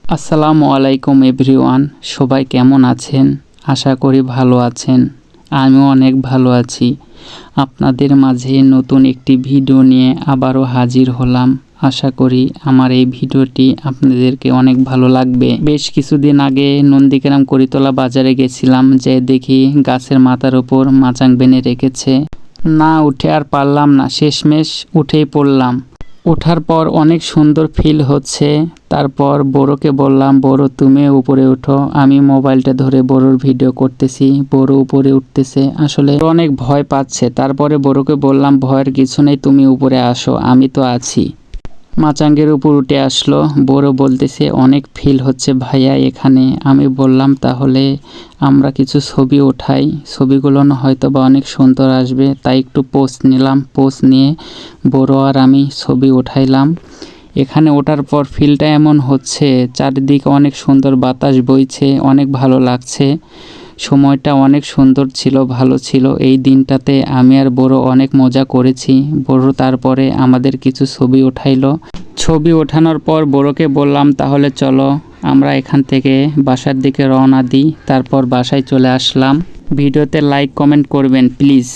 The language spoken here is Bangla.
আসসালামু আলাইকুম এভরিওয়ান, সবাই কেমন আছেন? আশা করি ভালো আছেন। আমিও অনেক ভালো আছি। আপনাদের মাঝে নতুন একটি ভিডিও নিয়ে আবারও হাজির হলাম। আশা করি আমার এই ভিডিওটি আপনাদেরকে অনেক ভালো লাগবে। বেশ কিছুদিন আগে নন্দীগ্রাম করিতলা বাজারে গেছিলাম, যে দেখি গাছের মাথার উপর মাচাং বেঁধে রেখেছে। না উঠে আর পারলাম না, শেষমেশ উঠেই পড়লাম। ওঠার পর অনেক সুন্দর ফিল হচ্ছে। তারপর বড়োকে বললাম, বড়ো তুমি উপরে উঠো। আমি মোবাইলটা ধরে বড়োর ভিডিও করতেছি, বড়ো উপরে উঠতেছে। আসলে অনেক ভয় পাচ্ছে। তারপরে বড়োকে বললাম, ভয়ের কিছু নেই, তুমি উপরে আসো, আমি তো আছি। মাচাঙ্গের উপর উঠে আসলো। বড়ো বলতেছে অনেক ফিল হচ্ছে ভাইয়া এখানে। আমি বললাম তাহলে আমরা কিছু ছবি ওঠাই, ছবিগুলো হয়তো বা অনেক সুন্দর আসবে। তাই একটু পোস্ট নিলাম, পোস্ট নিয়ে বড়ো আর আমি ছবি উঠাইলাম। এখানে ওঠার পর ফিলটা এমন হচ্ছে, চারিদিকে অনেক সুন্দর বাতাস বইছে, অনেক ভালো লাগছে। সময়টা অনেক সুন্দর ছিল, ভালো ছিল। এই দিনটাতে আমি আর বড়ো অনেক মজা করেছি। বড়ো তারপরে আমাদের কিছু ছবি উঠাইলো। ছবি ওঠানোর পর বড়োকে বললাম, তাহলে চলো আমরা এখান থেকে বাসার দিকে রওনা দিই। তারপর বাসায় চলে আসলাম। ভিডিওতে লাইক কমেন্ট করবেন প্লিজ।